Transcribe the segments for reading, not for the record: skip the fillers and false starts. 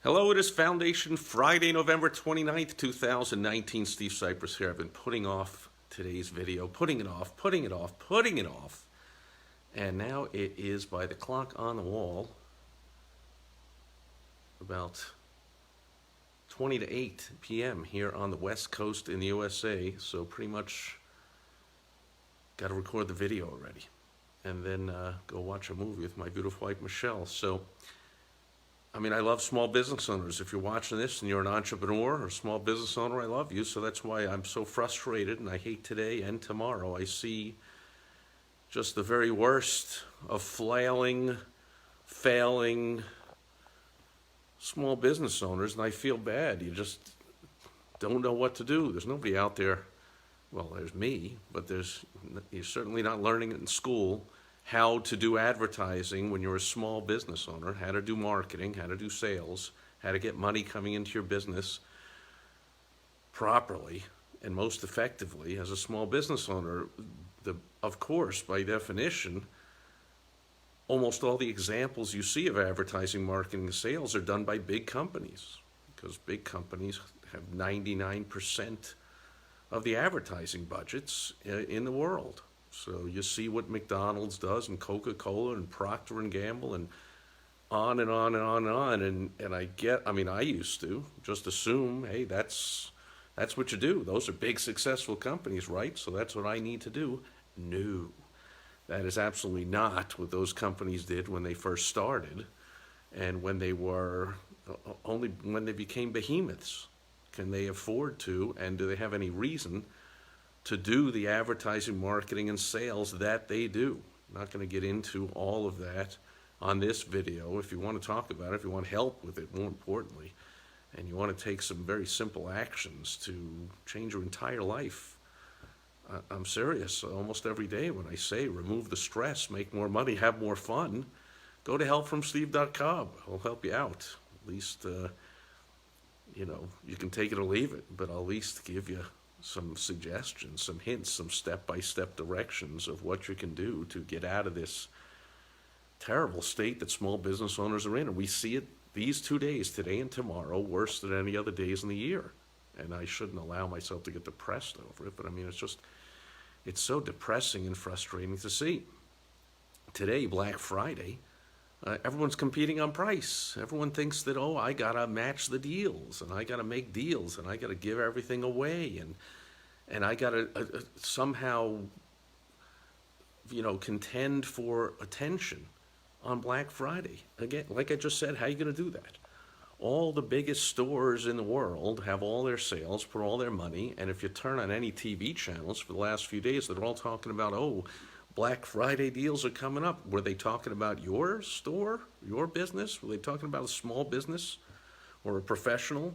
Hello, it is Foundation Friday, November 29th, 2019. Steve Sipress here. I've been putting off today's video, putting it off. And now it is, by the clock on the wall, about 20 to 8 p.m. here on the West Coast in the USA. So pretty much got to record the video already. And then go watch a movie with my beautiful wife, Michelle. So I love small business owners. If you're watching this and you're an entrepreneur or a small business owner, I love you. So that's why I'm so frustrated, and I hate today and tomorrow. I see just the very worst of failing small business owners, and I feel bad. You just don't know what to do. There's nobody out there. Well, there's me, but you're certainly not learning it in school how to do advertising when you're a small business owner, how to do marketing, how to do sales, how to get money coming into your business properly and most effectively as a small business owner. Of course, by definition, almost all the examples you see of advertising, marketing, and sales are done by big companies, because big companies have 99% of the advertising budgets in the world. So you see what McDonald's does, and Coca-Cola, and Procter and Gamble, and on and on and on and on. And I used to just assume, hey, that's what you do. Those are big, successful companies, right? So that's what I need to do. No, that is absolutely not what those companies did when they first started, and when they were only when they became behemoths. Can they afford to, and do they have any reason to do the advertising, marketing, and sales that they do? I'm not going to get into all of that on this video. If you want to talk about it, if you want help with it, more importantly, and you want to take some very simple actions to change your entire life, I'm serious. Almost every day when I say remove the stress, make more money, have more fun, go to helpfromsteve.com. I'll help you out. At least, you can take it or leave it, but I'll at least give you some suggestions, some hints, some step-by-step directions of what you can do to get out of this terrible state that small business owners are in. And we see it these 2 days, today and tomorrow, worse than any other days in the year. And I shouldn't allow myself to get depressed over it, but it's so depressing and frustrating to see. Today, Black Friday, everyone's competing on price. Everyone thinks that, I gotta match the deals, and I gotta make deals, and I gotta give everything away, and I gotta somehow, contend for attention on Black Friday. Again, like I just said, how are you gonna do that? All the biggest stores in the world have all their sales, put all their money, and if you turn on any TV channels for the last few days, they're all talking about, Black Friday deals are coming up. Were they talking about your store, your business? Were they talking about a small business or a professional?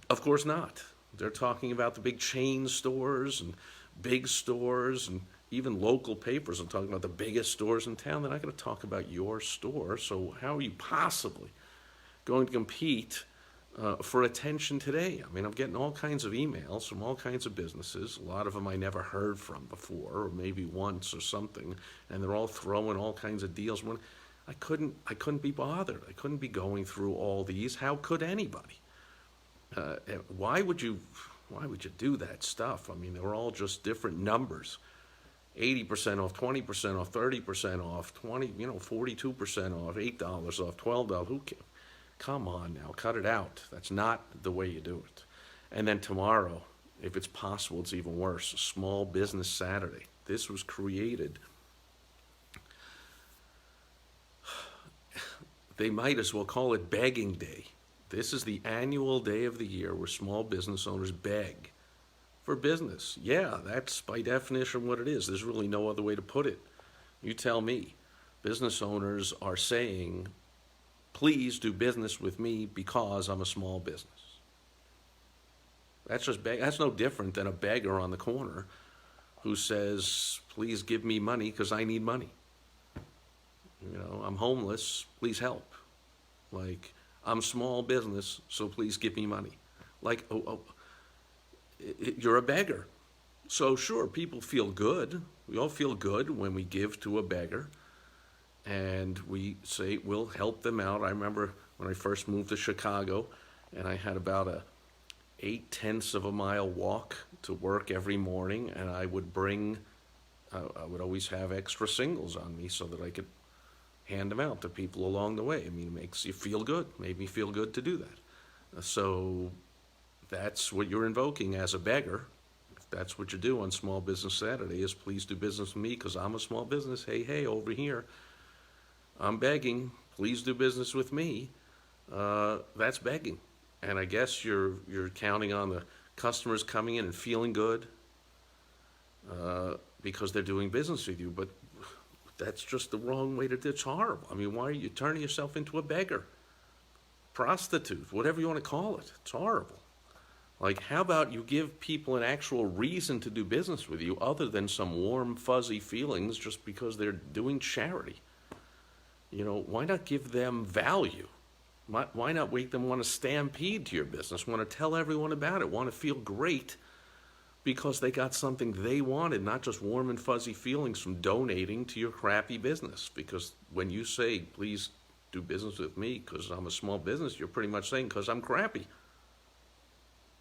Of course not. They're talking about the big chain stores and big stores, and even local papers are talking about the biggest stores in town. They're not going to talk about your store. So how are you possibly going to compete for attention today? I'm getting all kinds of emails from all kinds of businesses. A lot of them I never heard from before, or maybe once or something, and they're all throwing all kinds of deals. When I couldn't be bothered. I couldn't be going through all these. How could anybody? Why would you do that stuff? They're all just different numbers. 80% off, 20% off, 30% off, 42% off, $8 off, $12. Who cares? Come on now, cut it out. That's not the way you do it. And then tomorrow, if it's possible, it's even worse. Small Business Saturday. This was created. They might as well call it begging day. This is the annual day of the year where small business owners beg for business. Yeah, that's by definition what it is. There's really no other way to put it. You tell me. Business owners are saying, please do business with me because I'm a small business. That's no different than a beggar on the corner who says, please give me money because I need money. I'm homeless, please help. Like, I'm small business, so please give me money. Like, you're a beggar. So sure, people feel good. We all feel good when we give to a beggar. And we say we'll help them out. I remember when I first moved to Chicago, and I had about a 8/10 of a mile walk to work every morning, and I would always have extra singles on me so that I could hand them out to people along the way. I mean, it makes you feel good, made me feel good to do that. So that's what you're invoking as a beggar. If that's what you do on Small Business Saturday, is please do business with me because I'm a small business. Hey, hey, over here, I'm begging, please do business with me. That's begging. And I guess you're counting on the customers coming in and feeling good because they're doing business with you. But that's just the wrong way to do it. It's horrible. I mean, why are you turning yourself into a beggar? Prostitute, whatever you want to call it. It's horrible. Like, how about you give people an actual reason to do business with you other than some warm, fuzzy feelings just because they're doing charity? You know, why not give them value? Why not make them want to stampede to your business, want to tell everyone about it, want to feel great because they got something they wanted, not just warm and fuzzy feelings from donating to your crappy business? Because when you say, please do business with me because I'm a small business, you're pretty much saying because I'm crappy.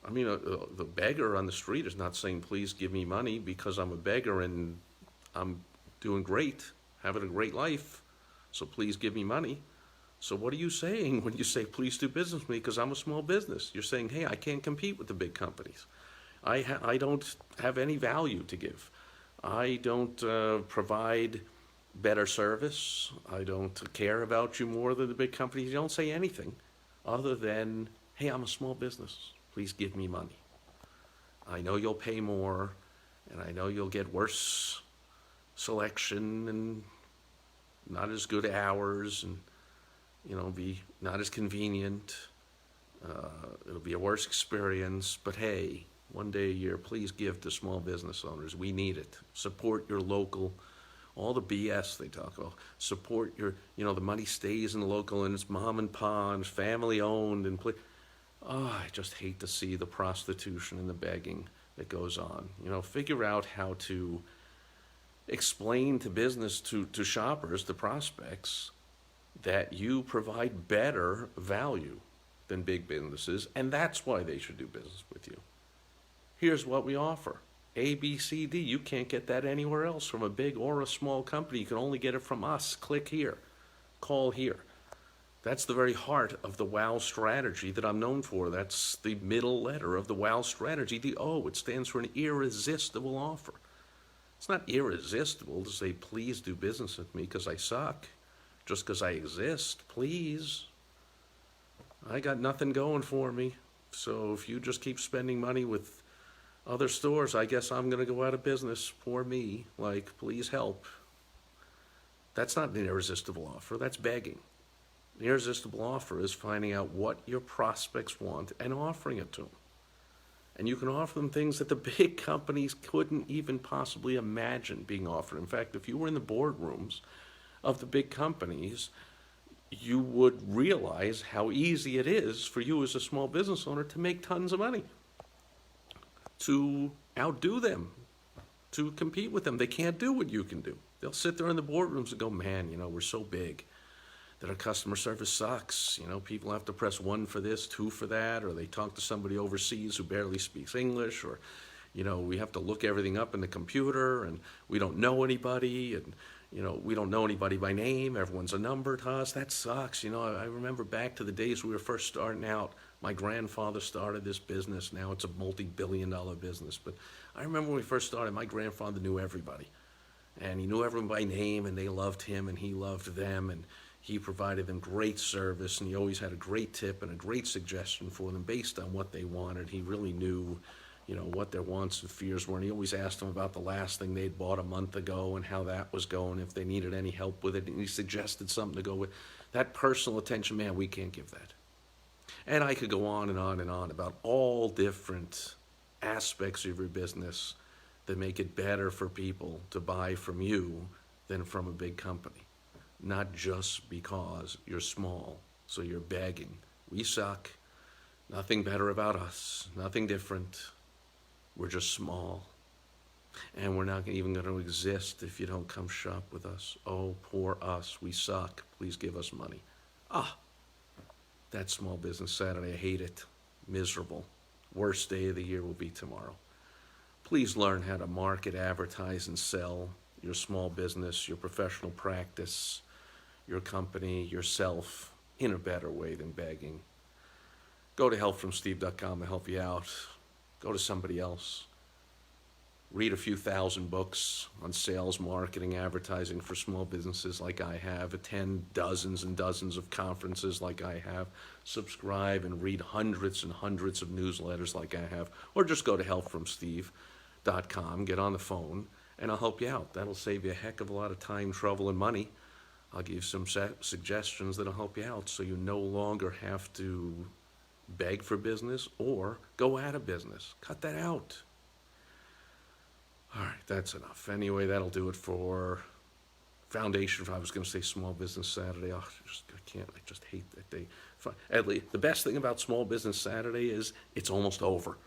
I mean, the beggar on the street is not saying, please give me money because I'm a beggar and I'm doing great, having a great life, so please give me money. So what are you saying when you say, please do business with me because I'm a small business? You're saying, hey, I can't compete with the big companies. I don't have any value to give. I don't provide better service. I don't care about you more than the big companies. You don't say anything other than, hey, I'm a small business. Please give me money. I know you'll pay more, and I know you'll get worse selection and not as good hours and, you know, be not as convenient. It'll be a worse experience, but hey, one day a year, please give to small business owners. We need it. Support your local, all the BS they talk about. Support your, you know, the money stays in the local and it's mom and pa and it's family owned and I just hate to see the prostitution and the begging that goes on. You know, figure out how to explain to business, to shoppers, to prospects, that you provide better value than big businesses, and that's why they should do business with you. Here's what we offer. A, B, C, D. You can't get that anywhere else from a big or a small company. You can only get it from us. Click here. Call here. That's the very heart of the WOW strategy that I'm known for. That's the middle letter of the WOW strategy, the O. It stands for an irresistible offer. It's not irresistible to say, please do business with me because I suck. Just because I exist, please. I got nothing going for me. So if you just keep spending money with other stores, I guess I'm going to go out of business. Poor me. Like, please help. That's not an irresistible offer. That's begging. The irresistible offer is finding out what your prospects want and offering it to them. And you can offer them things that the big companies couldn't even possibly imagine being offered. In fact, if you were in the boardrooms of the big companies, you would realize how easy it is for you as a small business owner to make tons of money, to outdo them, to compete with them. They can't do what you can do. They'll sit there in the boardrooms and go, man, you know, we're so big that our customer service sucks. You know, people have to press 1 for this, 2 for that, or they talk to somebody overseas who barely speaks English, or, you know, we have to look everything up in the computer, and we don't know anybody, and, you know, we don't know anybody by name. Everyone's a number to us. That sucks. You know, I remember back to the days we were first starting out. My grandfather started this business. Now it's a multi-billion-dollar business. But I remember when we first started, my grandfather knew everybody. And he knew everyone by name, and they loved him, and he loved them, and he provided them great service, and he always had a great tip and a great suggestion for them based on what they wanted. He really knew, you know, what their wants and fears were, and he always asked them about the last thing they'd bought a month ago and how that was going, if they needed any help with it, and he suggested something to go with. That personal attention, man, we can't give that. And I could go on and on and on about all different aspects of your business that make it better for people to buy from you than from a big company. Not just because you're small, so you're begging. We suck. Nothing better about us. Nothing different. We're just small. And we're not even going to exist if you don't come shop with us. Oh, poor us. We suck. Please give us money. That's Small Business Saturday. I hate it. Miserable. Worst day of the year will be tomorrow. Please learn how to market, advertise, and sell your small business, your professional practice, your company, yourself in a better way than begging. Go to helpfromsteve.com to help you out. Go to somebody else. Read a few thousand books on sales, marketing, advertising for small businesses like I have. Attend dozens and dozens of conferences like I have. Subscribe and read hundreds and hundreds of newsletters like I have. Or just go to helpfromsteve.com, get on the phone, and I'll help you out. That'll save you a heck of a lot of time, trouble, and money. I'll give you some suggestions that'll help you out so you no longer have to beg for business or go out of business. Cut that out. All right, that's enough. Anyway, that'll do it for Foundation. I was going to say Small Business Saturday. Oh, I just hate that day. At least, the best thing about Small Business Saturday is it's almost over.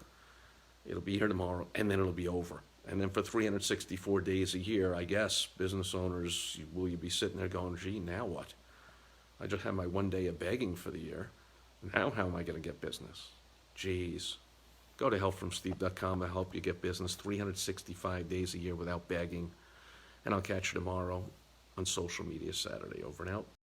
It'll be here tomorrow, and then it'll be over. And then for 364 days a year, I guess, business owners, will you be sitting there going, gee, now what? I just had my one day of begging for the year. Now how am I going to get business? Jeez. Go to helpfromsteve.com to help you get business 365 days a year without begging. And I'll catch you tomorrow on Social Media Saturday. Over and out.